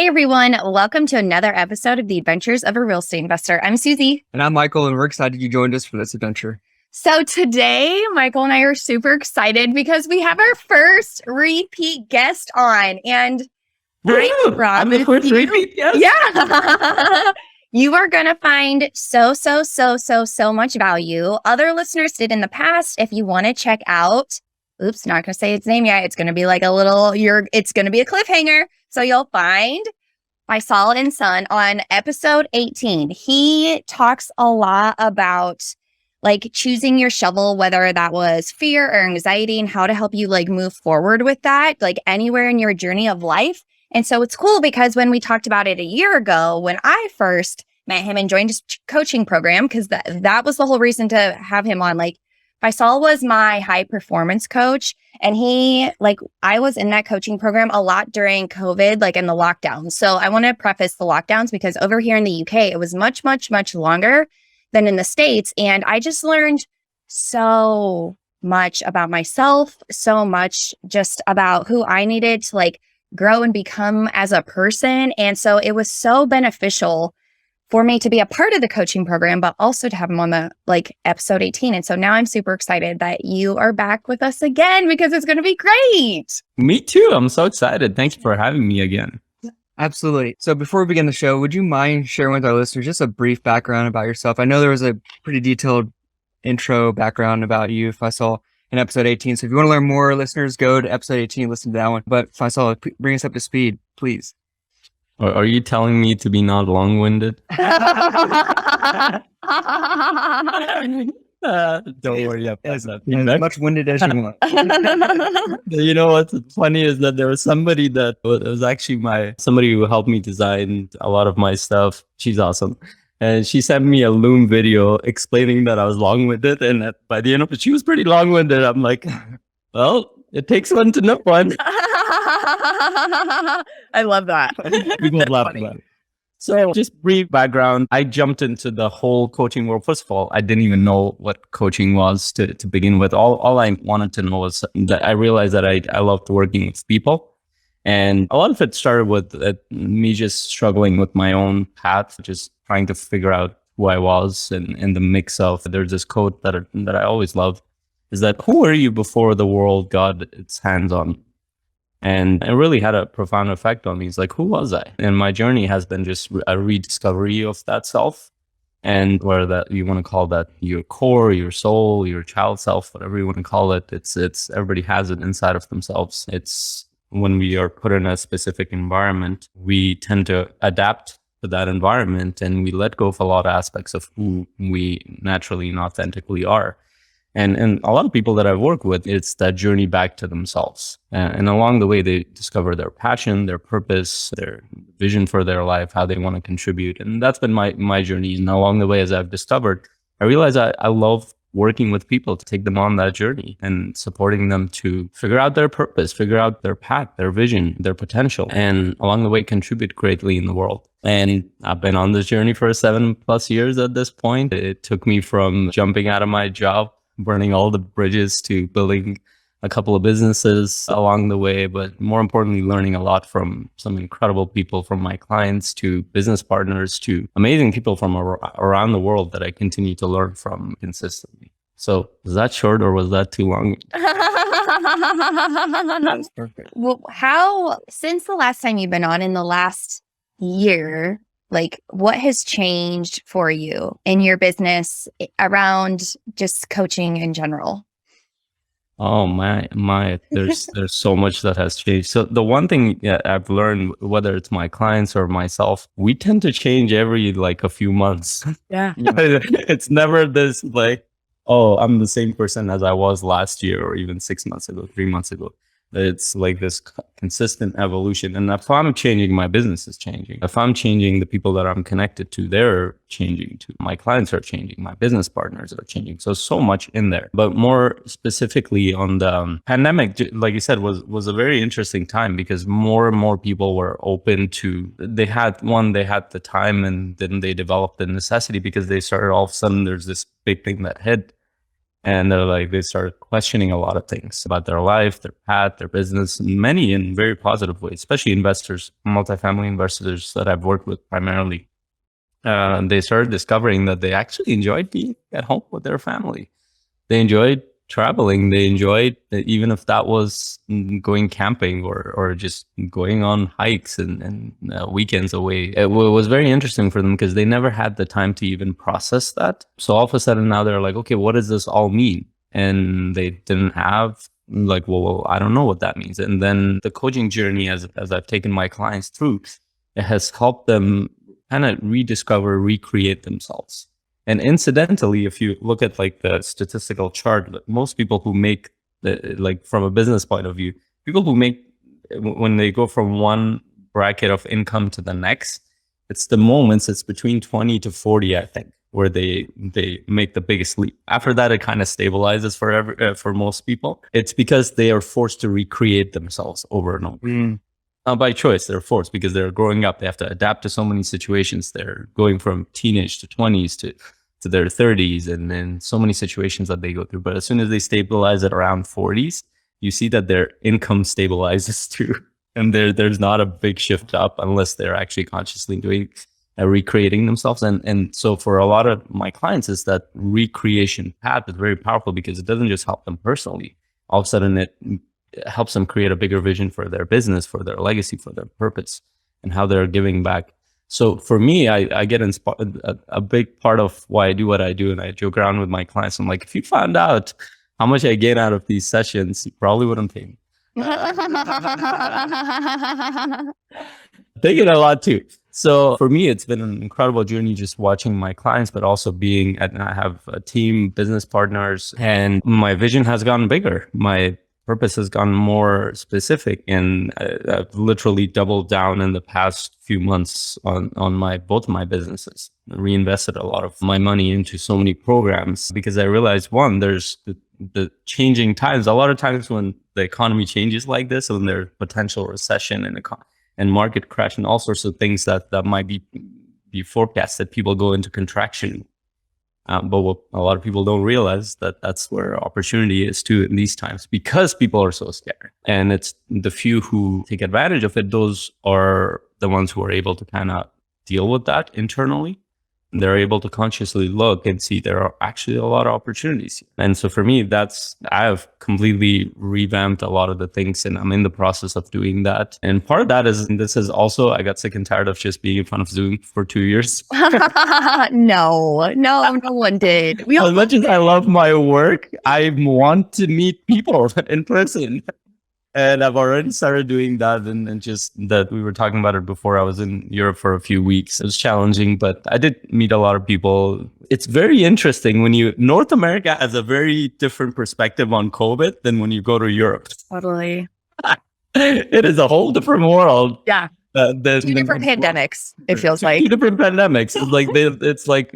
Hey everyone, welcome to another episode of The Adventures of a Real Estate Investor. I'm Susie. And I'm Michael, and we're excited you joined us for this adventure. So today, Michael and I are super excited because we have our first repeat guest on. And I'm the first repeat guest? Yeah. You are going to find so much value. Other listeners did in the past. If you want to check out, not going to say its name yet. It's going to be like it's going to be a cliffhanger. So you'll find Faisal Ensaun on episode 18. He talks a lot about like choosing your shovel, whether that was fear or anxiety, and how to help you like move forward with that, like anywhere in your journey of life. And so it's cool because when we talked about it a year ago, when I first met him and joined his coaching program, because that was the whole reason to have him on. Like Faisal was my high performance coach, and I was in that coaching program a lot during COVID, like in the lockdown. So I want to preface the lockdowns because over here in the UK, it was much longer than in the States. And I just learned so much about myself, so much just about who I needed to like grow and become as a person. And so it was so beneficial for me to be a part of the coaching program, but also to have him on the episode 18. And so now I'm super excited that you are back with us again because it's going to be great. Me too. I'm so excited. Thank you for having me again. Absolutely. So before we begin the show, would you mind sharing with our listeners just a brief background about yourself? I know there was a pretty detailed intro background about you, Faisal, in episode 18. So if you want to learn more, listeners, go to episode 18, listen to that one. But Faisal, bring us up to speed, please. Are you telling me to be not long-winded? Don't worry. As much winded as you want. You know what's funny is that there was somebody that was actually somebody who helped me design a lot of my stuff. She's awesome. And she sent me a Loom video explaining that I was long-winded. And by the end of it, she was pretty long-winded. I'm like, well, it takes one to know one. I love that. We both laughed about it. So just brief background, I jumped into the whole coaching world. First of all, I didn't even know what coaching was to begin with. All I wanted to know was that I realized that I loved working with people. And a lot of it started with me just struggling with my own path, just trying to figure out who I was. And in the mix of, there's this quote that I always love, is that who were you before the world got its hands on? And it really had a profound effect on me. It's like, who was I? And my journey has been just a rediscovery of that self. And whether that you want to call that your core, your soul, your child self, whatever you want to call it, it's everybody has it inside of themselves. It's when we are put in a specific environment, we tend to adapt to that environment and we let go of a lot of aspects of who we naturally and authentically are. And a lot of people that I've worked with, it's that journey back to themselves. And along the way, they discover their passion, their purpose, their vision for their life, how they want to contribute. And that's been my journey. And along the way, as I've discovered, I realized I love working with people to take them on that journey and supporting them to figure out their purpose, figure out their path, their vision, their potential, and along the way, contribute greatly in the world. And I've been on this journey for 7+ years at this point. It took me from jumping out of my job, burning all the bridges, to building a couple of businesses along the way, but more importantly, learning a lot from some incredible people, from my clients to business partners to amazing people from around the world that I continue to learn from consistently. So was that short or was that too long? That's perfect. Well, since the last time you've been on in the last year, what has changed for you in your business around just coaching in general? Oh my, there's so much that has changed. So the one thing I've learned, whether it's my clients or myself, we tend to change every a few months. Yeah. It's never this oh, I'm the same person as I was last year or even 6 months ago, 3 months ago. It's like this consistent evolution. And if I'm changing, my business is changing. If I'm changing, the people that I'm connected to, they're changing too. My clients are changing. My business partners are changing. So much in there. But more specifically on the pandemic, like you said, was a very interesting time because more and more people were open to, they had the time, and then they developed the necessity because they started all of a sudden, there's this big thing that hit And they're like, they start questioning a lot of things about their life, their path, their business, many in very positive ways, especially investors, multifamily investors that I've worked with primarily. They started discovering that they actually enjoyed being at home with their family. They enjoyed traveling. They enjoyed, even if that was going camping or just going on hikes and weekends away. It was very interesting for them because they never had the time to even process that. So all of a sudden now they're like, okay, what does this all mean? And they didn't have like, well, I don't know what that means. And then the coaching journey, as I've taken my clients through, it has helped them kind of rediscover, recreate themselves. And incidentally, if you look at like the statistical chart, most people who make like from a business point of view, people who make, when they go from one bracket of income to the next, it's the moments, it's between 20 to 40, I think, where they make the biggest leap. After that, it kind of stabilizes for most people. It's because they are forced to recreate themselves over and over. Not by choice, they're forced because they're growing up. They have to adapt to so many situations. They're going from teenage to 20s to their 30s, and then so many situations that they go through. But as soon as they stabilize at around 40s, you see that their income stabilizes too. And there's not a big shift up unless they're actually consciously doing recreating themselves. And so for a lot of my clients, is that recreation path is very powerful because it doesn't just help them personally. All of a sudden, it helps them create a bigger vision for their business, for their legacy, for their purpose, and how they're giving back. So for me, I get inspired. A big part of why I do what I do, and I joke around with my clients, I'm like, if you found out how much I get out of these sessions, you probably wouldn't pay me. They get a lot too. So for me, it's been an incredible journey just watching my clients, but also I have a team, business partners, and my vision has gotten bigger. My purpose has gone more specific, and I've literally doubled down in the past few months on both my businesses. I reinvested a lot of my money into so many programs because I realized, one, there's the changing times. A lot of times when the economy changes like this, when there's potential recession and market crash and all sorts of things that might be forecasted, people go into contraction. But what a lot of people don't realize that's where opportunity is too in these times, because people are so scared. And it's the few who take advantage of it. Those are the ones who are able to kind of deal with that internally. They're able to consciously look and see there are actually a lot of opportunities. And so for me, I have completely revamped a lot of the things, and I'm in the process of doing that. And part of that is, I got sick and tired of just being in front of Zoom for 2 years. No one did. As much as I love my work, I want to meet people in person. And I've already started doing that. And just that we were talking about it before, I was in Europe for a few weeks. It was challenging, but I did meet a lot of people. It's very interesting North America has a very different perspective on COVID than when you go to Europe. Totally. It is a whole different world. Yeah. Two different pandemics, it feels like. Two different pandemics. It's like,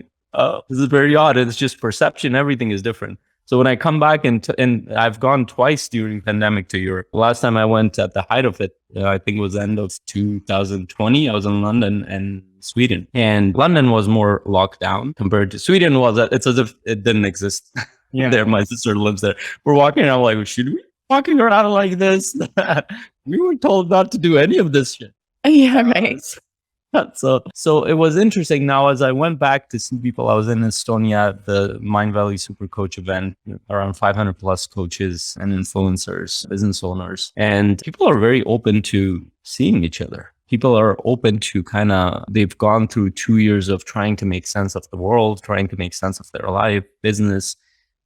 this is very odd. It's just perception. Everything is different. So when I come back and I've gone twice during pandemic to Europe. Last time I went at the height of it, I think it was end of 2020. I was in London and Sweden, and London was more locked down compared to Sweden. It's as if it didn't exist. Yeah. There, my sister lives there. We're walking around like, should we be walking around like this? We were told not to do any of this shit. Yeah, right. So it was interesting. Now, as I went back to see people, I was in Estonia, the Mind Valley Super Coach event, around 500 plus coaches and influencers, business owners, and people are very open to seeing each other. People are open to they've gone through 2 years of trying to make sense of the world, trying to make sense of their life, business,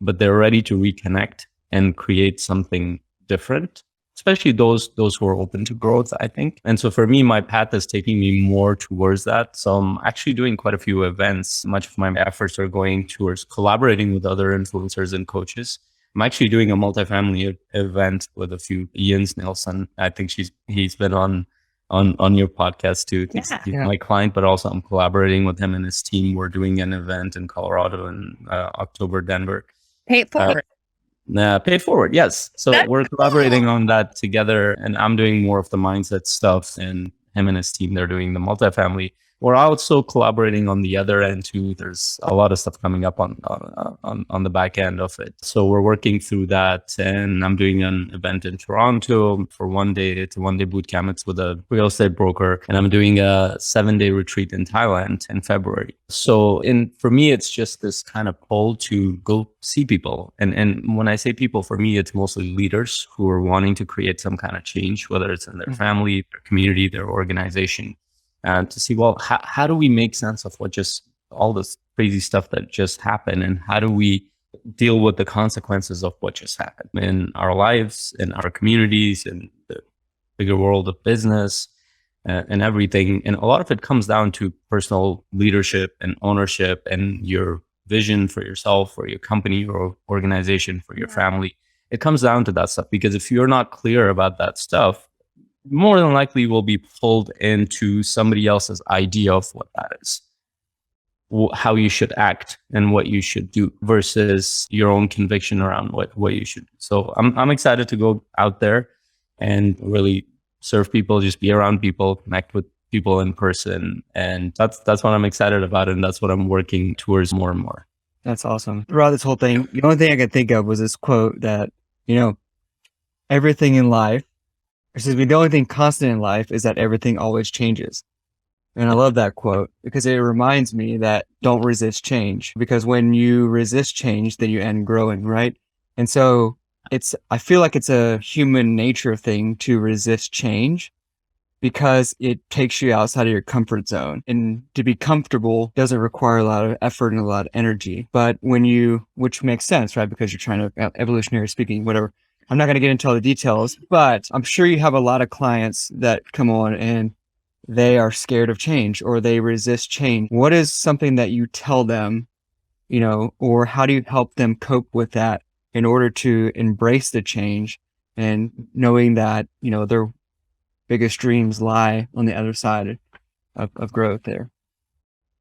but they're ready to reconnect and create something different. Especially those who are open to growth, I think. And so for me, my path is taking me more towards that. So I'm actually doing quite a few events. Much of my efforts are going towards collaborating with other influencers and coaches. I'm actually doing a multifamily event with a few. Ian's Nelson. I think he's been on your podcast too. He's my client, but also I'm collaborating with him and his team. We're doing an event in Colorado in October, Denver. Pay it forward. Paid forward, yes. So we're collaborating on that together, and I'm doing more of the mindset stuff, and him and his team, they're doing the multifamily. we're also collaborating on the other end too. There's a lot of stuff coming up on the back end of it. So we're working through that, and I'm doing an event in Toronto for 1 day. It's a 1 day boot camp. It's with a real estate broker, and I'm doing a 7-day retreat in Thailand in February. So for me, it's just this kind of pull to go see people. And when I say people, for me, it's mostly leaders who are wanting to create some kind of change, whether it's in their family, their community, their organization. And to see, well, how do we make sense of what just all this crazy stuff that just happened, and how do we deal with the consequences of what just happened in our lives, in our communities, in the bigger world of business and everything. And a lot of it comes down to personal leadership and ownership and your vision for yourself, for your company or organization, for your family. It comes down to that stuff, because if you're not clear about that stuff, more than likely will be pulled into somebody else's idea of what that is, how you should act and what you should do, versus your own conviction around what you should do. So I'm excited to go out there and really serve people, just be around people, connect with people in person. And that's what I'm excited about. And that's what I'm working towards more and more. That's awesome. Throughout this whole thing, the only thing I could think of was this quote that, everything in life, the only thing constant in life is that everything always changes. And I love that quote because it reminds me that don't resist change, because when you resist change, then you end growing, right? And so I feel like it's a human nature thing to resist change because it takes you outside of your comfort zone. And to be comfortable doesn't require a lot of effort and a lot of energy. But which makes sense, right? Because you're trying to, evolutionary speaking, whatever. I'm not going to get into all the details, but I'm sure you have a lot of clients that come on and they are scared of change or they resist change. What is something that you tell them, or how do you help them cope with that in order to embrace the change and knowing that, their biggest dreams lie on the other side of growth there?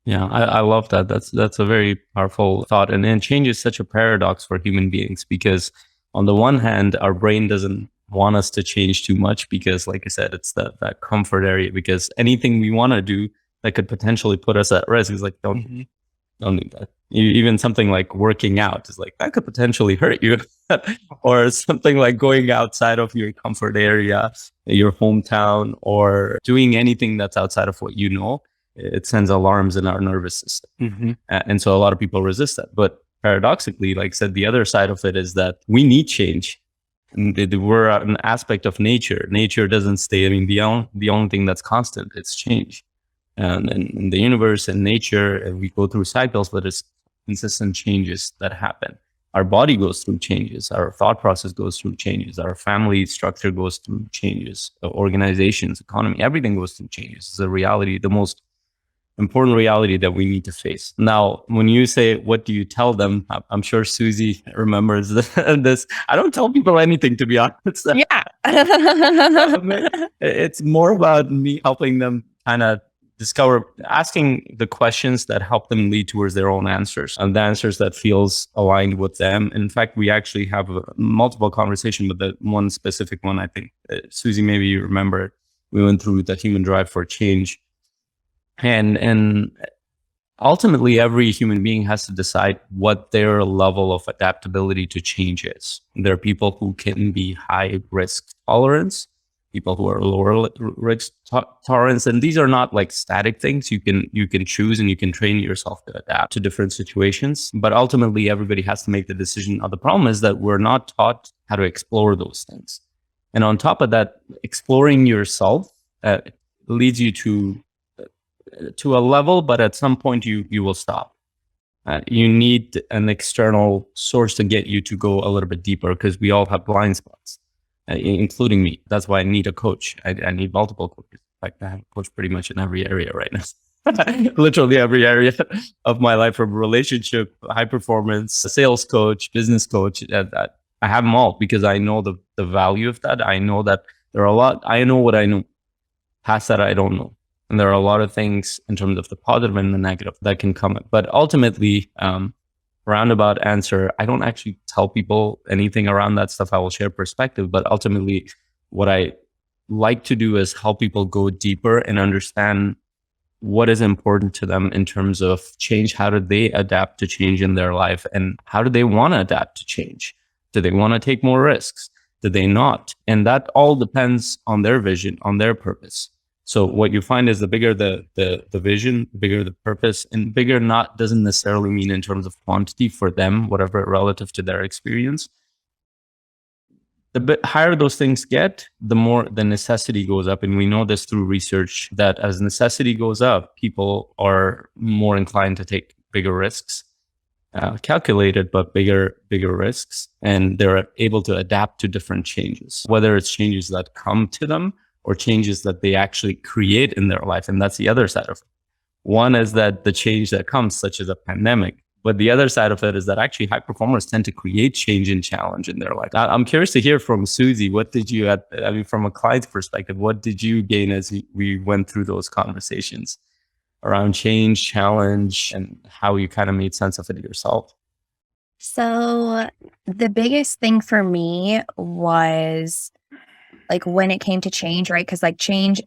Yeah, I love that. That's a very powerful thought. And change is such a paradox for human beings, because on the one hand, our brain doesn't want us to change too much because, like I said, it's that comfort area, because anything we want to do that could potentially put us at risk is like, don't do that. Even something like working out is like, that could potentially hurt you. Or something like going outside of your comfort area, your hometown, or doing anything that's outside of what you know, it sends alarms in our nervous system. And so a lot of people resist that. But paradoxically, like I said, the other side of it is that we need change. And we're an aspect of nature. Nature doesn't stay. I mean, the only thing that's constant is change. And in the universe and nature, and we go through cycles, but it's consistent changes that happen. Our body goes through changes. Our thought process goes through changes. Our family structure goes through changes. Organizations, economy, everything goes through changes. It's a reality, the most important reality that we need to face. Now, when you say, what do you tell them? I'm sure Susie remembers this. I don't tell people anything, to be honest. Yeah. It's more about me helping them kind of discover, asking the questions that help them lead towards their own answers, and the answers that feels aligned with them. In fact, we actually have a multiple conversation with the one specific one. I think Susie, maybe you remember it. We went through the human drive for change. And ultimately, every human being has to decide what their level of adaptability to change is. There are people who can be high risk tolerance, people who are lower risk tolerance, and these are not like static things. You can choose and you can train yourself to adapt to different situations. But ultimately, everybody has to make the decision. Now, the problem is that we're not taught how to explore those things. And on top of that, exploring yourself leads you to a level, but at some point you will stop. You need an external source to get you to go a little bit deeper, because we all have blind spots, including me. That's why I need a coach. I need multiple coaches. In fact, I have a coach pretty much in every area right now. Literally every area of my life, from relationship, high performance, sales coach, business coach. I have them all because I know the value of that. I know that there are a lot. I know what I know. Past that, I don't know. And there are a lot of things in terms of the positive and the negative that can come. But ultimately, roundabout answer, I don't actually tell people anything around that stuff. I will share perspective. But ultimately, what I like to do is help people go deeper and understand what is important to them in terms of change. How do they adapt to change in their life? And how do they want to adapt to change? Do they want to take more risks? Do they not? And that all depends on their vision, on their purpose. So what you find is the bigger the vision, the bigger the purpose, and bigger not doesn't necessarily mean in terms of quantity for them, whatever relative to their experience. The bit higher those things get, the more the necessity goes up. And we know this through research that as necessity goes up, people are more inclined to take bigger risks, calculated, but bigger risks. And they're able to adapt to different changes, whether it's changes that come to them or changes that they actually create in their life. And that's the other side of it. One is that the change that comes, such as a pandemic, but the other side of it is that actually high performers tend to create change and challenge in their life. I'm curious to hear from Susie, what did you, from a client's perspective, what did you gain as we went through those conversations around change, challenge, and how you kind of made sense of it yourself? So the biggest thing for me was like when it came to change, right? Because like change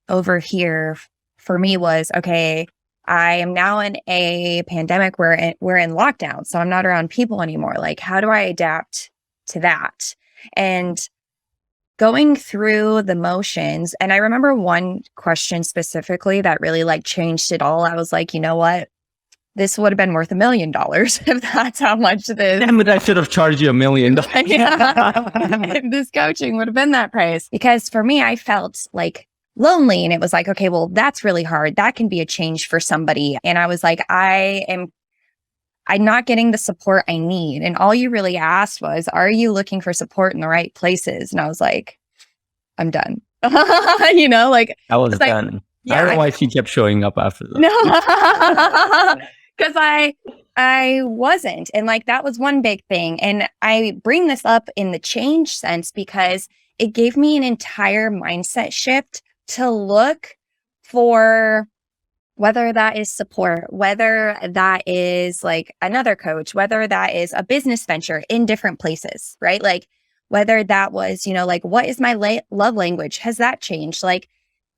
over here for me was, okay, I am now in a pandemic where we're in lockdown, so I'm not around people anymore. Like, how do I adapt to that? And going through the motions, and I remember one question specifically that really like changed it all. I was like, you know what? This would have been worth $1 million if that's how much this. Damn it, I should have charged you $1 million. Yeah. This coaching would have been that price. Because for me, I felt like lonely, and it was like, okay, well, that's really hard. That can be a change for somebody. And I was like, I'm not getting the support I need. And all you really asked was, are you looking for support in the right places? And I was like, I'm done. You know, like I was like, done. Yeah, I don't know why she kept showing up after that. No, because I wasn't. And like, that was one big thing. And I bring this up in the change sense because it gave me an entire mindset shift to look for whether that is support, whether that is like another coach, whether that is a business venture in different places, right? Like whether that was, you know, like, what is my love language? Has that changed? Like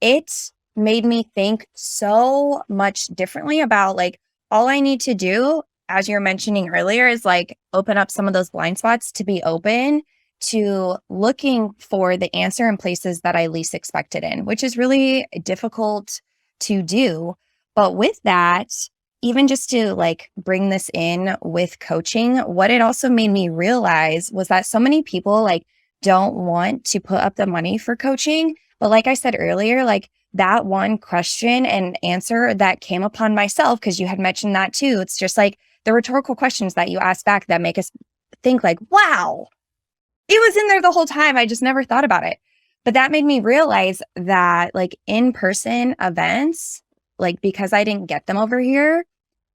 it made me think so much differently about like, all I need to do, as you're mentioning earlier, is like open up some of those blind spots to be open to looking for the answer in places that I least expected in, which is really difficult to do. But with that, even just to like bring this in with coaching, what it also made me realize was that so many people like don't want to put up the money for coaching. But like I said earlier, like that one question and answer that came upon myself, because you had mentioned that too. It's just like the rhetorical questions that you ask back that make us think like, wow, it was in there the whole time. I just never thought about it. But that made me realize that like in-person events, like because I didn't get them over here,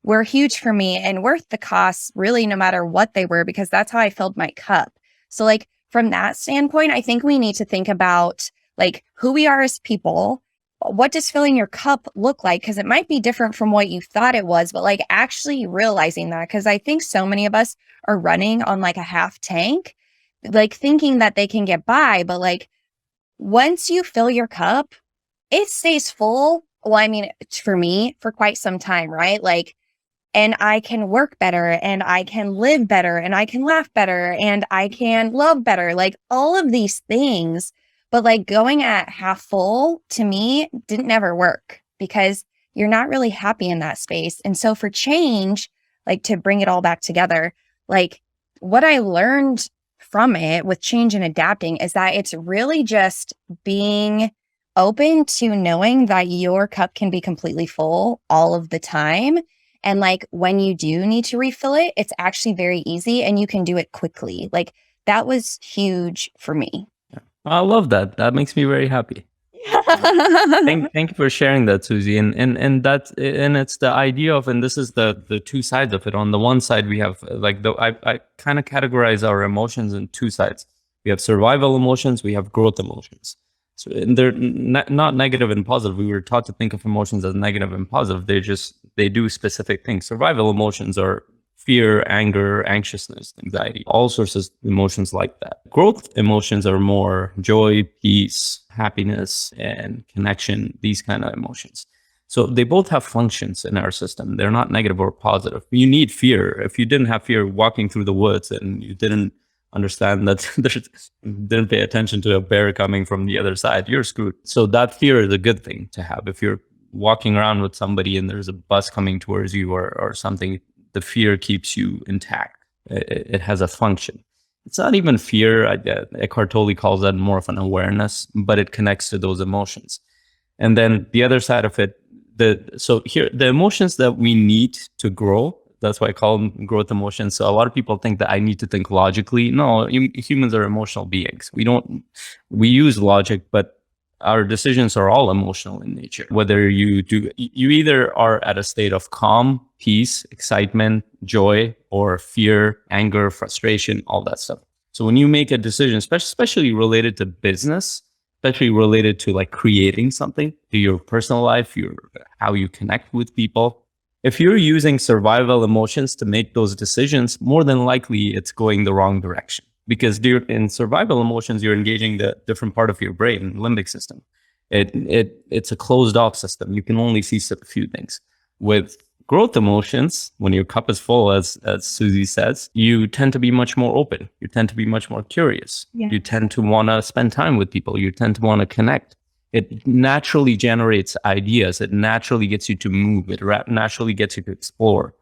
were huge for me and worth the cost really no matter what they were, because that's how I filled my cup. So like from that standpoint, I think we need to think about like who we are as people. What does filling your cup look like? Because it might be different from what you thought it was, but like actually realizing that, because I think so many of us are running on like a half tank, like thinking that they can get by. But like once you fill your cup, it stays full. Well, I mean, for me, for quite some time, right? Like, and I can work better and I can live better and I can laugh better and I can love better, like all of these things. But like going at half full to me didn't ever work because you're not really happy in that space. And so for change, like to bring it all back together, like what I learned from it with change and adapting is that it's really just being open to knowing that your cup can be completely full all of the time. And like when you do need to refill it, it's actually very easy and you can do it quickly. Like that was huge for me. I love that. That makes me very happy. Thank you for sharing that, Susie. And that's, and it's the idea of, and this is the two sides of it. On the one side, we have like I kind of categorize our emotions in two sides. We have survival emotions, we have growth emotions. So and they're not negative and positive. We were taught to think of emotions as negative and positive. They do specific things. Survival emotions are fear, anger, anxiousness, anxiety, all sorts of emotions like that. Growth emotions are more joy, peace, happiness, and connection, these kind of emotions. So they both have functions in our system. They're not negative or positive. You need fear. If you didn't have fear walking through the woods and you didn't understand that didn't pay attention to a bear coming from the other side, you're screwed. So that fear is a good thing to have. If you're walking around with somebody and there's a bus coming towards you or something, the fear keeps you intact. It has a function. It's not even fear. Eckhart Tolle calls that more of an awareness, but it connects to those emotions. And then the other side of it, the emotions that we need to grow, that's why I call them growth emotions. So a lot of people think that I need to think logically. No, humans are emotional beings. We use logic, but our decisions are all emotional in nature. Whether you either are at a state of calm, peace, excitement, joy, or fear, anger, frustration, all that stuff. So when you make a decision, especially related to business, especially related to like creating something, to your personal life, how you connect with people, if you're using survival emotions to make those decisions, more than likely it's going the wrong direction. Because in survival emotions, you're engaging the different part of your brain, limbic system. It's a closed off system. You can only see a few things. With growth emotions, when your cup is full, as Susie says, you tend to be much more open. You tend to be much more curious. Yeah. You tend to want to spend time with people. You tend to want to connect. It naturally generates ideas. It naturally gets you to move. It naturally gets you to explore.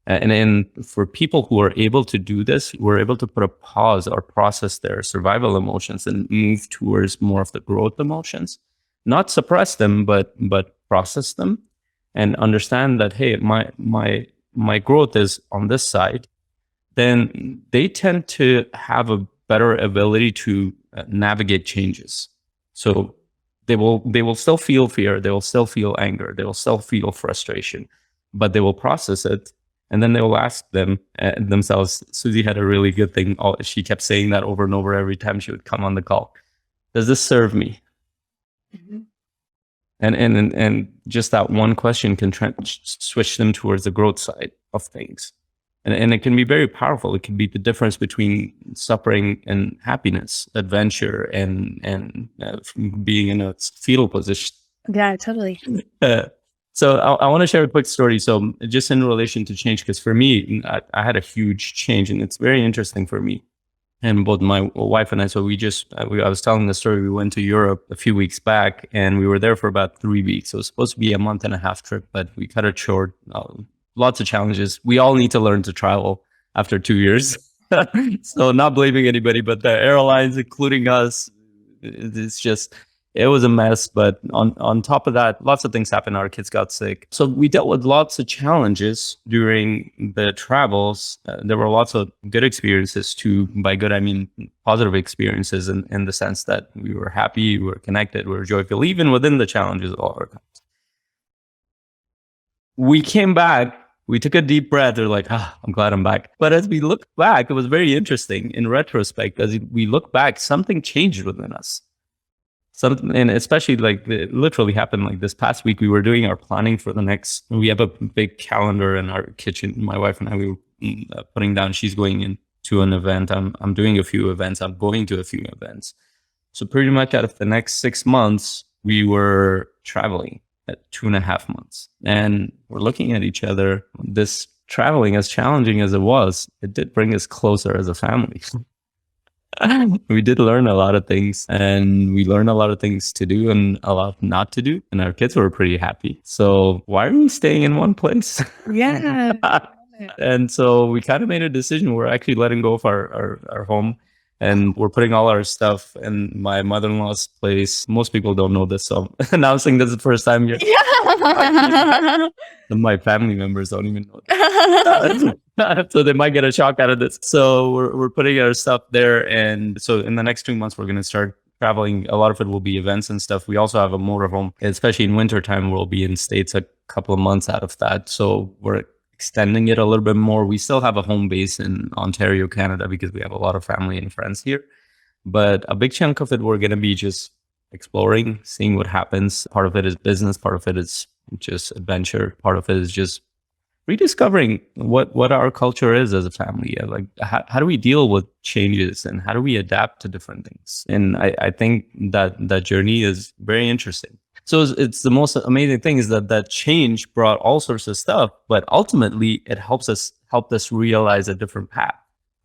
And for people who are able to do this, who are able to put a pause or process their survival emotions and move towards more of the growth emotions, not suppress them, but process them and understand that, hey, my growth is on this side, then they tend to have a better ability to navigate changes. So they will still feel fear, they will still feel anger, they will still feel frustration, but they will process it. And then they will ask themselves. Susie had a really good thing. She kept saying that over and over every time she would come on the call. Does this serve me? Mm-hmm. And just that one question can switch them towards the growth side of things. And it can be very powerful. It can be the difference between suffering and happiness, adventure and being in a fetal position. Yeah, totally. So I want to share a quick story. So just in relation to change, because for me, I had a huge change, and it's very interesting for me. And both my wife and I, so I was telling the story, we went to Europe a few weeks back, and we were there for about 3 weeks. So it was supposed to be a 1.5-month trip, but we cut it short. Lots of challenges. We all need to learn to travel after 2 years. So not blaming anybody, but the airlines, including us, it was a mess. But on top of that, lots of things happened. Our kids got sick. So we dealt with lots of challenges during the travels. There were lots of good experiences too. By good, I mean positive experiences in the sense that we were happy, we were connected, we were joyful, even within the challenges of all our times. We came back. We took a deep breath. We're like, I'm glad I'm back. But as we look back, it was very interesting in retrospect. As we look back, something changed within us. And especially like it literally happened like this past week. We were doing our planning for the next. We have a big calendar in our kitchen. My wife and I, we were putting down. She's going into an event. I'm doing a few events. I'm going to a few events. So pretty much out of the next 6 months, we were traveling at 2.5 months, and we're looking at each other. This traveling, as challenging as it was, it did bring us closer as a family. We did learn a lot of things, and we learned a lot of things to do and a lot not to do. And our kids were pretty happy. So why are we staying in one place? Yeah. And so we kind of made a decision. We're actually letting go of our home, and we're putting all our stuff in my mother-in-law's place. Most people don't know this, so I'm announcing this the first time here. Yeah. My family members don't even know this. So they might get a shock out of this. So we're putting our stuff there. And so in the next 2 months, we're going to start traveling. A lot of it will be events and stuff. We also have a motorhome, especially in wintertime. We'll be in States a couple of months out of that. So we're extending it a little bit more. We still have a home base in Ontario, Canada, because we have a lot of family and friends here. But a big chunk of it, we're going to be just exploring, seeing what happens. Part of it is business. Part of it is just adventure. Part of it is just rediscovering what our culture is as a family. Like how do we deal with changes, and how do we adapt to different things? And I think that journey is very interesting. So it's the most amazing thing is that change brought all sorts of stuff, but ultimately it helped us realize a different path,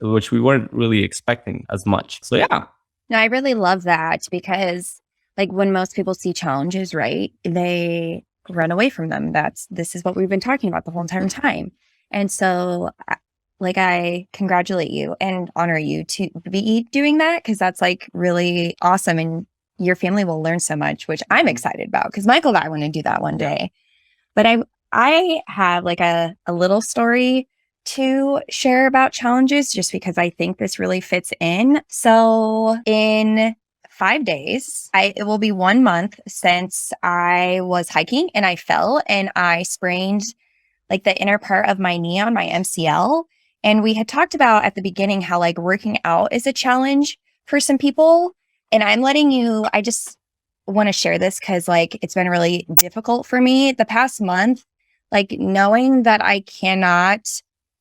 which we weren't really expecting as much. So yeah. No, I really love that because like when most people see challenges, right, they run away from them. This is what we've been talking about the whole entire time. And so like I congratulate you and honor you to be doing that because that's like really awesome and your family will learn so much, which I'm excited about because Michael and I want to do that one day. But I have like a little story to share about challenges just because I think this really fits in. So in 5 days, it will be 1 month since I was hiking and I fell and I sprained like the inner part of my knee on my MCL. And we had talked about at the beginning how like working out is a challenge for some people. And I just want to share this because like it's been really difficult for me the past month, like knowing that I cannot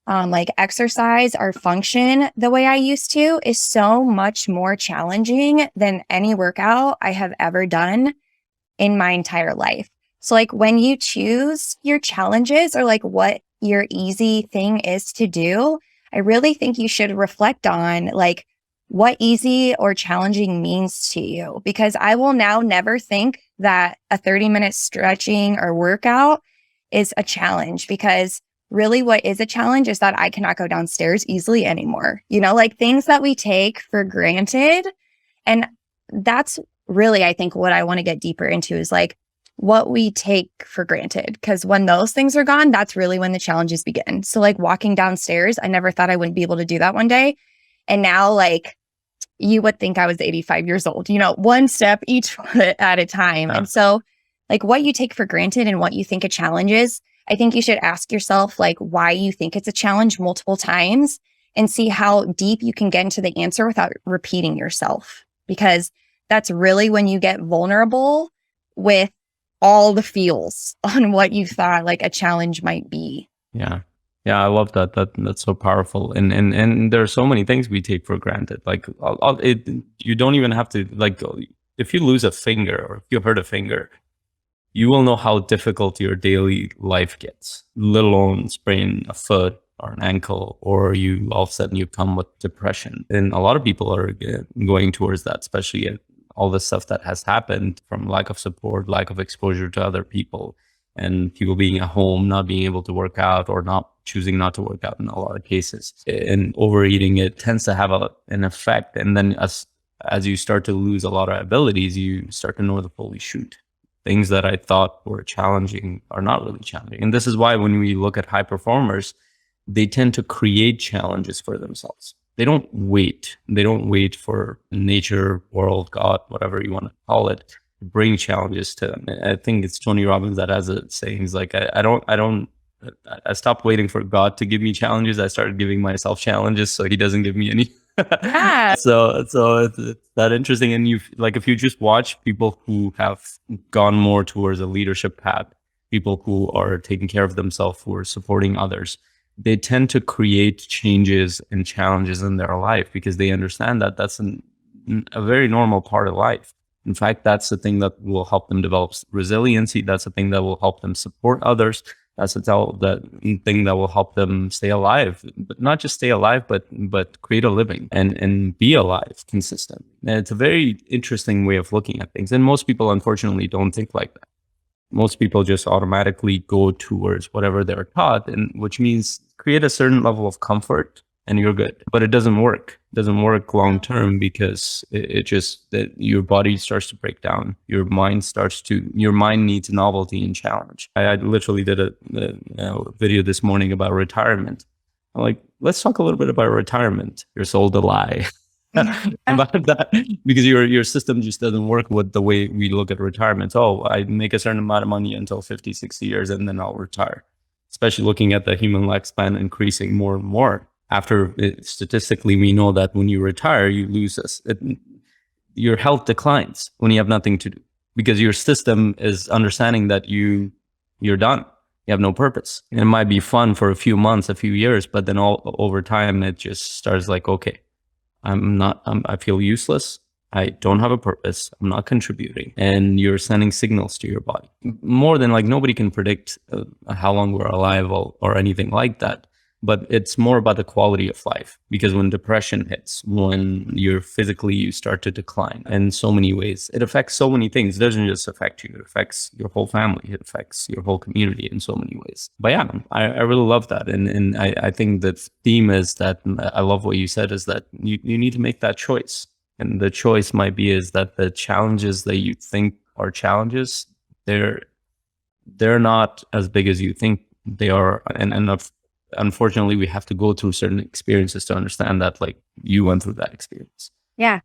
like exercise or function the way I used to is so much more challenging than any workout I have ever done in my entire life. So like when you choose your challenges or like what your easy thing is to do, I really think you should reflect on like what easy or challenging means to you, because I will now never think that a 30-minute stretching or workout is a challenge, because really what is a challenge is that I cannot go downstairs easily anymore. You know, like things that we take for granted. And that's really, I think, what I want to get deeper into is like what we take for granted. Because when those things are gone, that's really when the challenges begin. So like walking downstairs, I never thought I wouldn't be able to do that one day. And now like you would think I was 85 years old, you know, one step each foot at a time. And so like what you take for granted and what you think a challenge is, I think you should ask yourself like why you think it's a challenge multiple times and see how deep you can get into the answer without repeating yourself. Because that's really when you get vulnerable with all the feels on what you thought like a challenge might be. Yeah. Yeah, I love that. That's so powerful. And there are so many things we take for granted. Like you don't even have to, like, if you lose a finger or if you hurt a finger, you will know how difficult your daily life gets, let alone sprain a foot or an ankle, or you all of a sudden you come with depression. And a lot of people are going towards that, especially all the stuff that has happened from lack of support, lack of exposure to other people, and people being at home, not being able to work out or not choosing not to work out in a lot of cases. And overeating, it tends to have an effect. And then as you start to lose a lot of abilities, you start to know the holy shoot. Things that I thought were challenging are not really challenging. And this is why when we look at high performers, they tend to create challenges for themselves. They don't wait. They don't wait for nature, world, God, whatever you want to call it, to bring challenges to them. I think it's Tony Robbins that has a saying. He's like, I stopped waiting for God to give me challenges. I started giving myself challenges so he doesn't give me any. Yeah. So it's that interesting. And if you just watch people who have gone more towards a leadership path, people who are taking care of themselves, who are supporting others, they tend to create changes and challenges in their life because they understand that that's a very normal part of life. In fact, that's the thing that will help them develop resiliency. That's the thing that will help them support others. That's the thing that will help them stay alive, but not just stay alive, but create a living and be alive consistent. And it's a very interesting way of looking at things. And most people, unfortunately, don't think like that. Most people just automatically go towards whatever they're taught, and which means create a certain level of comfort and you're good. But it doesn't work. It doesn't work long term because that your body starts to break down. Your mind needs novelty and challenge. I literally did a video this morning about retirement. I'm like, let's talk a little bit about retirement. You're sold a lie. About that, because your system just doesn't work with the way we look at retirement. Oh, I make a certain amount of money until 50, 60 years and then I'll retire. Especially looking at the human lifespan increasing more and more. Statistically, we know that when you retire, you lose your health declines when you have nothing to do, because your system is understanding that you're done. You have no purpose. And it might be fun for a few months, a few years, but then over time, it just starts like, okay, I feel useless. I don't have a purpose. I'm not contributing. And you're sending signals to your body. More than like nobody can predict how long we're alive or anything like that. But it's more about the quality of life, because when depression hits, when you're physically, you start to decline in so many ways. It affects so many things. It doesn't just affect you. It affects your whole family. It affects your whole community in so many ways. But yeah, I really love that. And I think the theme is that, I love what you said, is that you need to make that choice. And the choice might be is that the challenges that you think are challenges, they're not as big as you think they are. And unfortunately, we have to go through certain experiences to understand that, like you went through that experience. Yeah.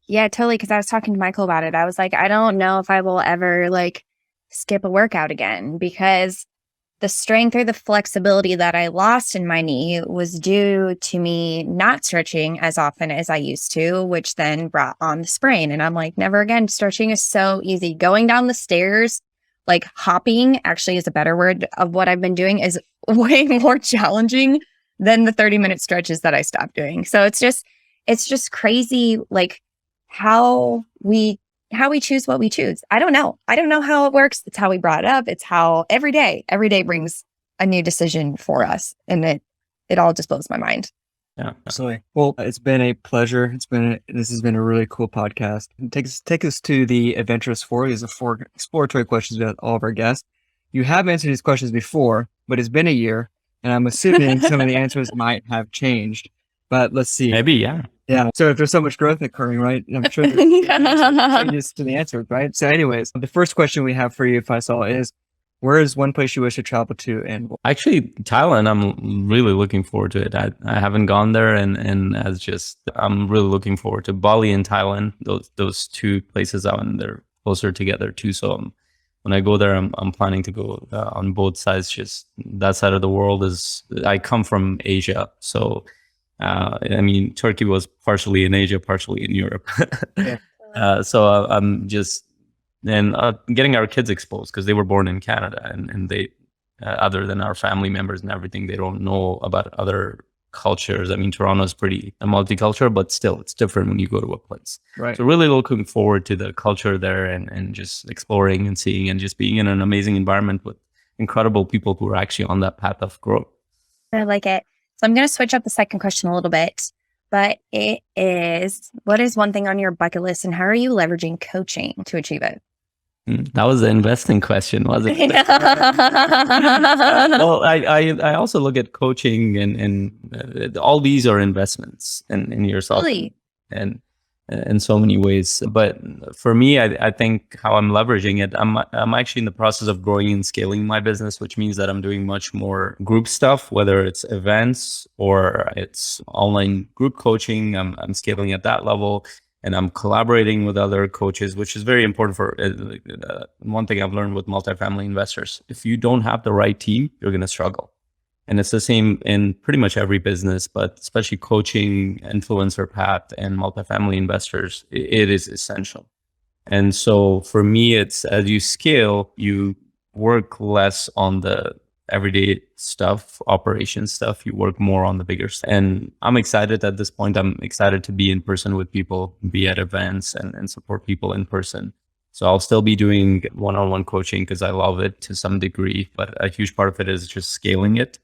Yeah, totally. Because I was talking to Michael about it. I was like, I don't know if I will ever like skip a workout again, because the strength or the flexibility that I lost in my knee was due to me not stretching as often as I used to, which then brought on the sprain. And I'm like, never again. Stretching is so easy. Going down the stairs, like hopping actually is a better word of what I've been doing, is way more challenging than the 30-minute stretches that I stopped doing. So it's just crazy, like how we choose what we choose. I don't know how it works. It's how we brought it up. It's how every day brings a new decision for us. And it all just blows my mind. Yeah, absolutely. Well, it's been a pleasure. This has been a really cool podcast. Take us to the adventurous four. These are 4 exploratory questions with all of our guests. You have answered these questions before, but it's been a year, and I'm assuming some of the answers might have changed. But let's see. Maybe, yeah. Yeah. So if there's so much growth occurring, right? I'm sure there's changes to the answers, right? So anyways, the first question we have for you, Faisal, is where is one place you wish to travel to? And actually, Thailand, I'm really looking forward to it. I haven't gone there, and I'm really looking forward to Bali and Thailand. Those 2 places out, and they're closer together too. So when I go there, I'm planning to go on both sides. Just that side of the world I come from Asia, so I mean, Turkey was partially in Asia, partially in Europe. Yeah. So I'm just getting our kids exposed, because they were born in Canada, and they, other than our family members and everything, they don't know about other cultures. I mean, Toronto is pretty multicultural, but still, it's different when you go to a place. Right. So really looking forward to the culture there, and just exploring and seeing, and just being in an amazing environment with incredible people who are actually on that path of growth. I like it. So I'm going to switch up the second question a little bit, but it is, what is one thing on your bucket list, and how are you leveraging coaching to achieve it? That was the investing question, wasn't it? Well, I also look at coaching, and all these are investments in yourself, Really? and in so many ways. But for me, I think how I'm leveraging it, I'm actually in the process of growing and scaling my business, which means that I'm doing much more group stuff, whether it's events or it's online group coaching. I'm scaling at that level, and I'm collaborating with other coaches, which is very important for one thing I've learned with multifamily investors. If you don't have the right team, you're going to struggle. And it's the same in pretty much every business, but especially coaching, influencer path, and multifamily investors, it is essential. And so for me, it's as you scale, you work less on the everyday stuff, operation stuff. You work more on the bigger stuff. And I'm excited at this point. I'm excited to be in person with people, be at events, and support people in person. So I'll still be doing one-on-one coaching because I love it to some degree, but a huge part of it is just scaling it.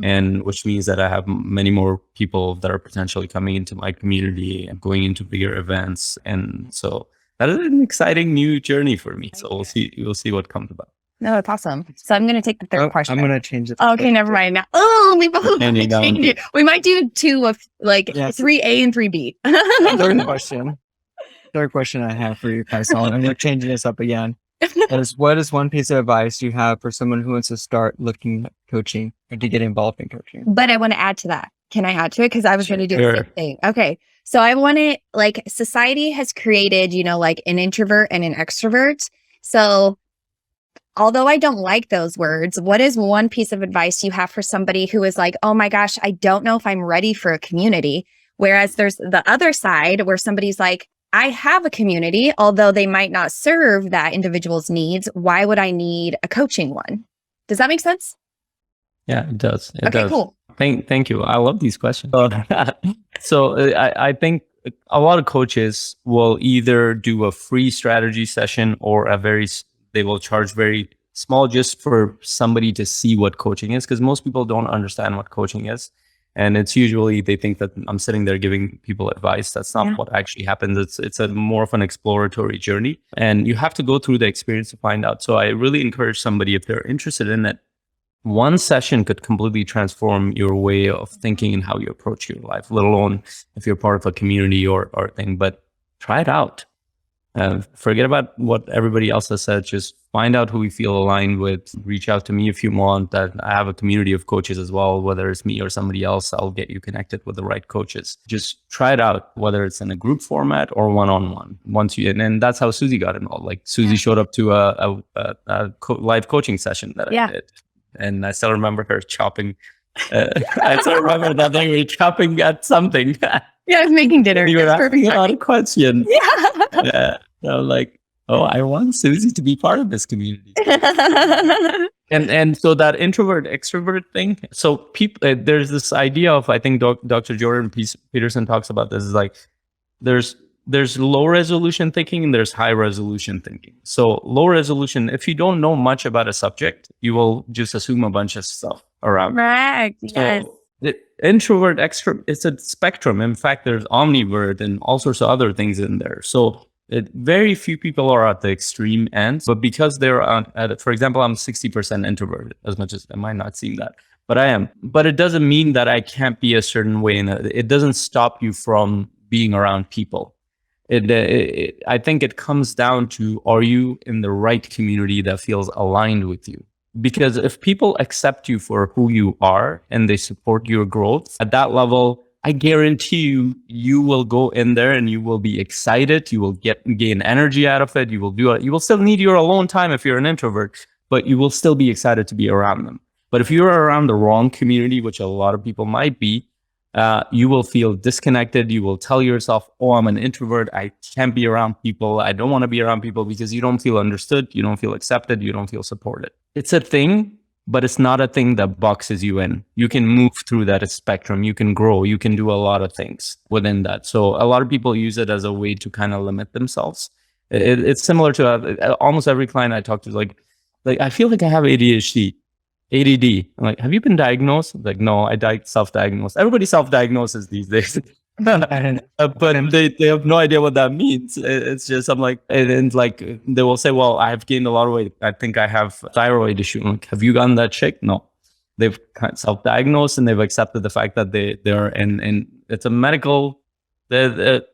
And which means that I have many more people that are potentially coming into my community and going into bigger events. And so that is an exciting new journey for me. So we'll see what comes about. No, it's awesome. So I'm going to take the third question. I'm going to change it. Okay, never mind now. Oh, we both changed it. We might do 2 of like 3A and 3B. Third question I have for you, Faisal, and we're changing this up again. What is one piece of advice you have for someone who wants to start looking at coaching or to get involved in coaching? But I want to add to that. Can I add to it? Because I was going to do the same thing. Okay. So I want to, like, society has created, like an introvert and an extrovert. So although I don't like those words, what is one piece of advice you have for somebody who is like, oh my gosh, I don't know if I'm ready for a community? Whereas there's the other side where somebody's like, I have a community, although they might not serve that individual's needs. Why would I need a coaching one? Does that make sense? Yeah, it does. Okay, cool. Thank you. I love these questions. So I think a lot of coaches will either do a free strategy session or they will charge very small just for somebody to see what coaching is, because most people don't understand what coaching is. And it's usually they think that I'm sitting there giving people advice. That's not what actually happens. It's a more of an exploratory journey, and you have to go through the experience to find out. So I really encourage somebody, if they're interested in it, one session could completely transform your way of thinking and how you approach your life, let alone if you're part of a community or thing. But try it out. Forget about what everybody else has said. Just find out who you feel aligned with. Reach out to me if you want. That I have a community of coaches as well. Whether it's me or somebody else, I'll get you connected with the right coaches. Just try it out, whether it's in a group format or one-on-one. And that's how Susie got involved. Like Susie showed up to a live coaching session that I did, and I still remember her chopping. I still remember that they were chopping at something. I was making dinner. You were asking a lot of questions. Yeah. I was like, oh, I want Susie to be part of this community. And so that introvert extrovert thing. So people, there's this idea of, I think Dr. Jordan Peterson talks about this, is like there's low resolution thinking and there's high resolution thinking. So low resolution, if you don't know much about a subject, you will just assume a bunch of stuff around. Correct. Yes. So the introvert, extrovert, it's a spectrum. In fact, there's omnivert and all sorts of other things in there. So very few people are at the extreme end, but because they're for example, I'm 60% introverted, as much as I might not seem that, but I am. But it doesn't mean that I can't be a certain way. It doesn't stop you from being around people. I think it comes down to, are you in the right community that feels aligned with you? Because if people accept you for who you are and they support your growth at that level, I guarantee you will go in there and you will be excited. You will gain energy out of it. You will still need your alone time if you're an introvert, but you will still be excited to be around them. But if you're around the wrong community, which a lot of people might be, you will feel disconnected. You will tell yourself, oh, I'm an introvert. I can't be around people. I don't want to be around people, because you don't feel understood. You don't feel accepted. You don't feel supported. It's a thing, but it's not a thing that boxes you in. You can move through that spectrum. You can grow. You can do a lot of things within that. So a lot of people use it as a way to kind of limit themselves. It's similar to almost every client I talk to, like I feel like I have ADHD. ADD. I'm like, have you been diagnosed? I'm like, no, I self-diagnosed. Everybody self-diagnoses these days. But they have no idea what that means. It's just, I'm like, and like, they will say, well, I have gained a lot of weight. I think I have thyroid issue. I'm like, have you gotten that checked? No. They've self-diagnosed and they've accepted the fact that they're in it's a medical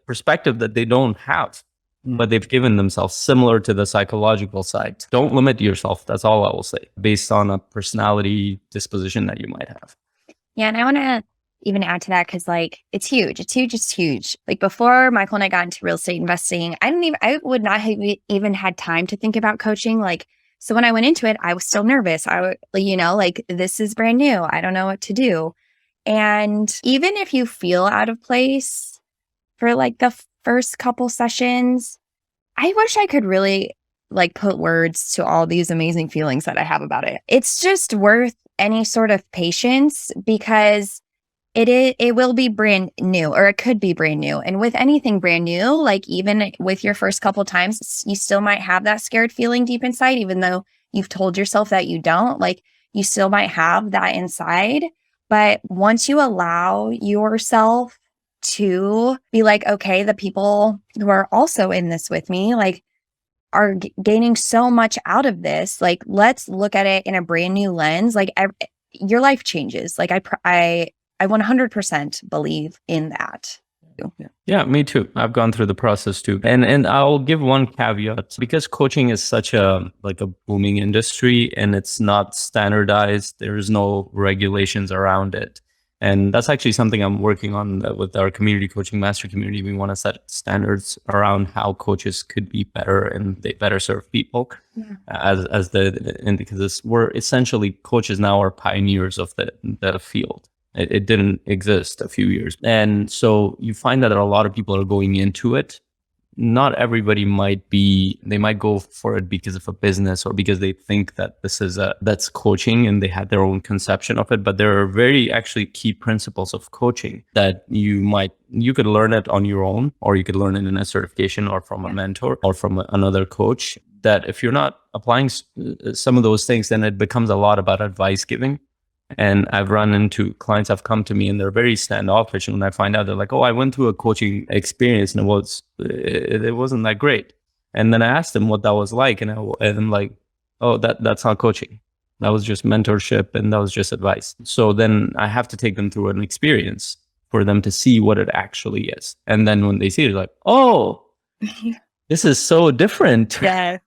perspective that they don't have. But they've given themselves, similar to the psychological side. Don't limit yourself. That's all I will say, based on a personality disposition that you might have. Yeah. And I want to even add to that, because like, it's huge. It's huge. It's huge. Like before Michael and I got into real estate investing, I would not have even had time to think about coaching. Like, so when I went into it, I was still nervous. Like, this is brand new. I don't know what to do. And even if you feel out of place for like the first couple sessions, I wish I could really like put words to all these amazing feelings that I have about it. It's just worth any sort of patience, because it will be brand new, or it could be brand new. And with anything brand new, like even with your first couple times, you still might have that scared feeling deep inside, even though you've told yourself that you don't. Like, you still might have that inside. But once you allow yourself to be like, okay, the people who are also in this with me, like, are gaining so much out of this. Like, let's look at it in a brand new lens. Like, your life changes. Like, I 100% believe in that. Yeah, me too. I've gone through the process too. And I'll give one caveat, because coaching is such a booming industry and it's not standardized. There's no regulations around it. And that's actually something I'm working on with our community coaching master community. We want to set standards around how coaches could be better and they better serve people. Because we're essentially, coaches now are pioneers of the field. It didn't exist a few years. And so you find that a lot of people are going into it not everybody they might go for it because of a business or because they think that that's coaching and they had their own conception of it. But there are very actually key principles of coaching that you could learn it on your own, or you could learn it in a certification or from a mentor or from another coach, that if you're not applying some of those things, then it becomes a lot about advice giving. And I've run into clients have come to me and they're very standoffish. And when I find out, they're like, oh, I went through a coaching experience and it wasn't that great. And then I asked them what that was like. And I'm like, oh, that's not coaching. That was just mentorship and that was just advice. So then I have to take them through an experience for them to see what it actually is. And then when they see it, they're like, oh, this is so different. Yeah.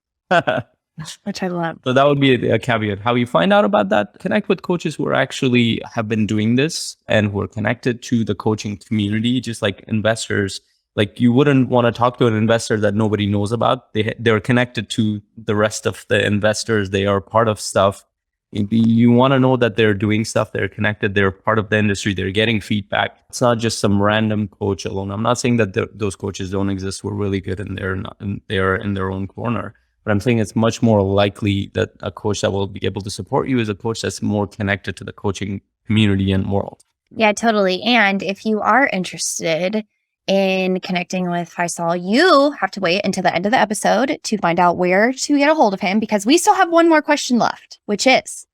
Which I love. So that would be a caveat. How you find out about that? Connect with coaches who actually have been doing this and who are connected to the coaching community, just like investors. Like you wouldn't want to talk to an investor that nobody knows about. They're connected to the rest of the investors. They are part of stuff. You want to know that they're doing stuff. They're connected. They're part of the industry. They're getting feedback. It's not just some random coach alone. I'm not saying that those coaches don't exist. We're really good and they are in their own corner. But I'm saying it's much more likely that a coach that will be able to support you is a coach that's more connected to the coaching community and world. Yeah, totally. And if you are interested in connecting with Faisal, you have to wait until the end of the episode to find out where to get a hold of him, because we still have one more question left, which is,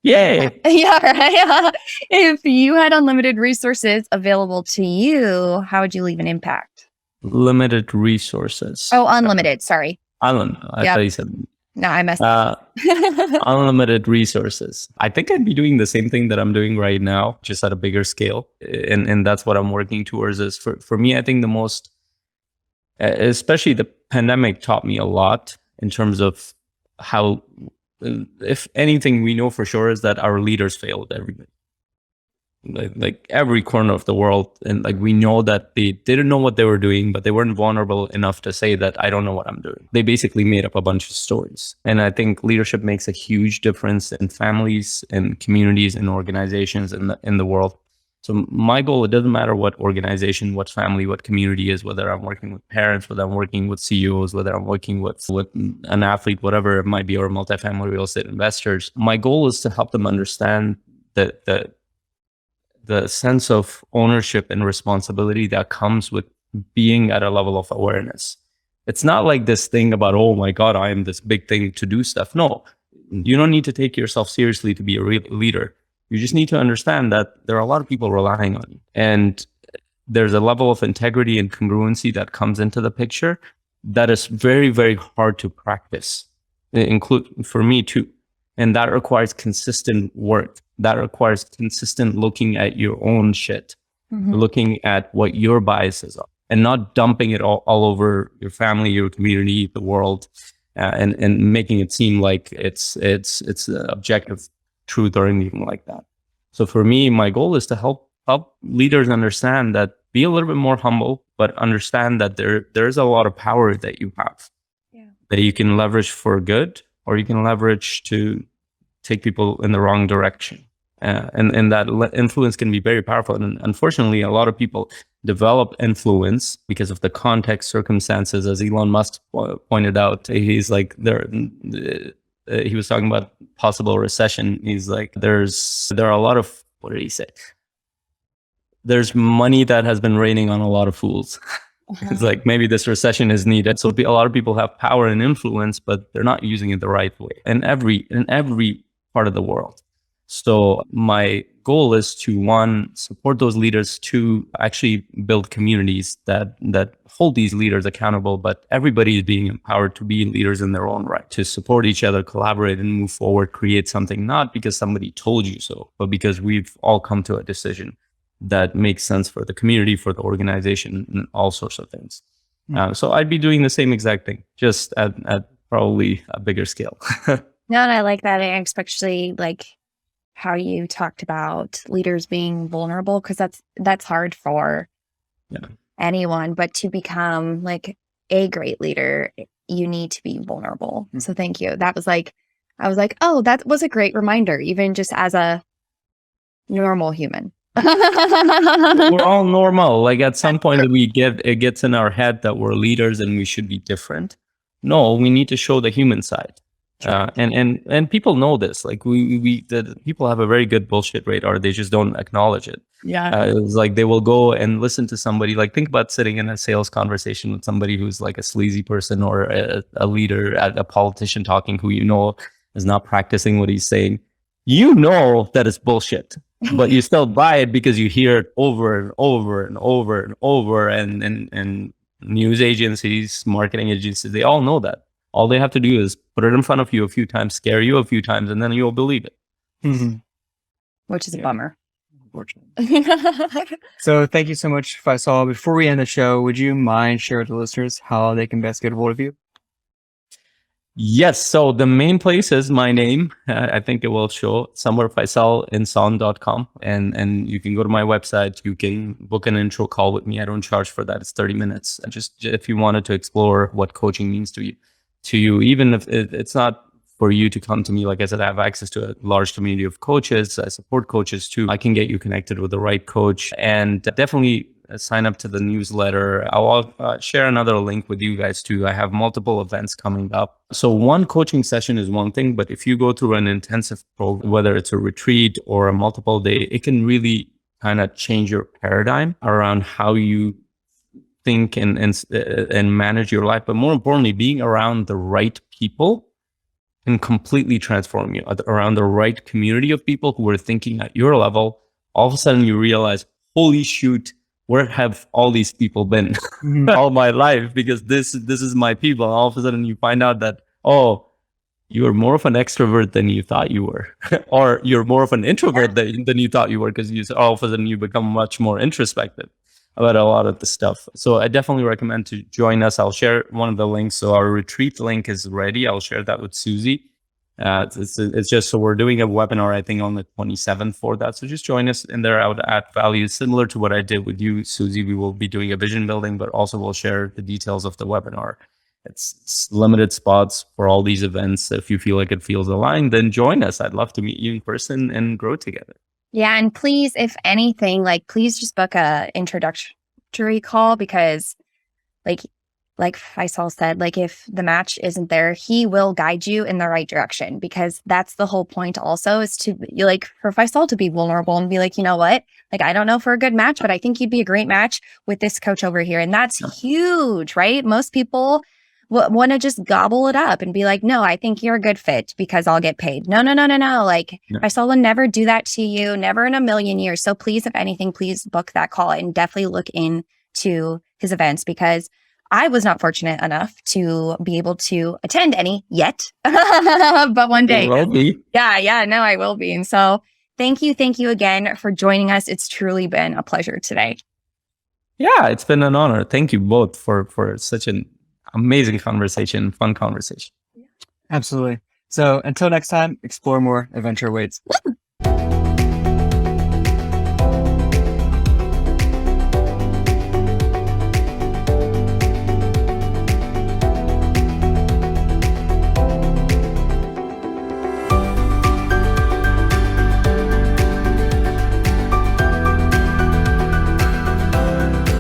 Yay! yeah, right. If you had unlimited resources available to you, how would you leave an impact? Limited resources. Oh, unlimited. Sorry. I thought you said. No, I messed up. Unlimited resources. I think I'd be doing the same thing that I'm doing right now, just at a bigger scale. And that's what I'm working towards. Is for me, I think the most, especially the pandemic taught me a lot in terms of how, if anything, we know for sure is that our leaders failed everybody. Like every corner of the world, and like we know that they didn't know what they were doing, but they weren't vulnerable enough to say that I don't know what I'm doing. They basically made up a bunch of stories. And I think leadership makes a huge difference in families and communities and organizations in the world. So my goal, it doesn't matter what organization, what family, what community is, whether I'm working with parents, whether I'm working with CEOs, whether I'm working with an athlete, whatever it might be, or multifamily real estate investors. My goal is to help them understand that the sense of ownership and responsibility that comes with being at a level of awareness. It's not like this thing about, oh my God, I am this big thing to do stuff. No, you don't need to take yourself seriously to be a real leader. You just need to understand that there are a lot of people relying on you. And there's a level of integrity and congruency that comes into the picture that is very, very hard to practice, include for me too. And that requires consistent work. That requires consistent looking at your own shit, looking at what your biases are, and not dumping it all over your family, your community, the world, and making it seem like it's objective truth or anything like that. So for me, my goal is to help leaders understand that, be a little bit more humble, but understand that there's a lot of power that you have, that you can leverage for good, or you can leverage to take people in the wrong direction. And that influence can be very powerful. And unfortunately, a lot of people develop influence because of the context, circumstances. As Elon Musk pointed out, he's like, he was talking about possible recession. He's like, there are a lot of, what did he say? There's money that has been raining on a lot of fools. It's like, maybe this recession is needed. So a lot of people have power and influence, but they're not using it the right way in every part of the world. So my goal is to, one, support those leaders, to actually build communities that hold these leaders accountable, but everybody is being empowered to be leaders in their own right, to support each other, collaborate, and move forward, create something, not because somebody told you so, but because we've all come to a decision that makes sense for the community, for the organization, and all sorts of things. So I'd be doing the same exact thing, just at probably a bigger scale. No, and I like that, and especially like how you talked about leaders being vulnerable, because that's hard for anyone. But to become like a great leader, you need to be vulnerable. So thank you. That was like, I was like, oh, that was a great reminder, even just as a normal human. We're all normal. Like at some point it gets in our head that we're leaders and we should be different. No, we need to show the human side. And people know this. Like the people have a very good bullshit radar. They just don't acknowledge it. Yeah. It's like they will go and listen to somebody. Like think about sitting in a sales conversation with somebody who's like a sleazy person or a leader, a politician talking who you know is not practicing what he's saying. You know that it's bullshit, but you still buy it because you hear it over and over and over and over. And news agencies, marketing agencies, they all know that. All they have to do is put it in front of you a few times, scare you a few times, and then you'll believe it. Mhm. Which is a bummer. Unfortunately. So thank you so much, Faisal. Before we end the show, would you mind sharing with the listeners how they can best get a hold of you? Yes. So the main place is my name. I think it will show somewhere, FaisalEnsaun.com. And you can go to my website. You can book an intro call with me. I don't charge for that. It's 30 minutes. Just if you wanted to explore what coaching means to you, even if it's not for you to come to me. Like I said, I have access to a large community of coaches. I support coaches too. I can get you connected with the right coach, and definitely sign up to the newsletter. I'll share another link with you guys too. I have multiple events coming up. So one coaching session is one thing, but if you go through an intensive program, whether it's a retreat or a multiple day, it can really kind of change your paradigm around how you think and manage your life. But more importantly, being around the right people can completely transform you. Around the right community of people who are thinking at your level, all of a sudden you realize, holy shoot, where have all these people been all my life? Because this is my people. And all of a sudden you find out that, oh, you're more of an extrovert than you thought you were, or you're more of an introvert than you thought you were, because all of a sudden you become much more introspective about a lot of the stuff. So I definitely recommend to join us. I'll share one of the links. So our retreat link is ready. I'll share that with Susie. It's just, so we're doing a webinar, I think, on the 27th for that. So just join us in there. I would add value similar to what I did with you, Susie. We will be doing a vision building, but also we'll share the details of the webinar. It's limited spots for all these events. If you feel like it feels aligned, then join us. I'd love to meet you in person and grow together. Yeah. And please, if anything, please just book a introductory call, because like Faisal said, if the match isn't there, he will guide you in the right direction, because that's the whole point also, is to for Faisal to be vulnerable and be like, you know what? I don't know for a good match, but I think you'd be a great match with this coach over here. And that's huge, right? Most people want to just gobble it up and be like, no, I think you're a good fit because I'll get paid. No. Faisal will never do that to you, never in a million years. So please, if anything, please book that call and definitely look into his events, because I was not fortunate enough to be able to attend any yet, but one day. You will be. Yeah, no, I will be. And so thank you again for joining us. It's truly been a pleasure today. Yeah, it's been an honor. Thank you both for such an amazing conversation, fun conversation. Absolutely. So until next time, explore more, adventure awaits.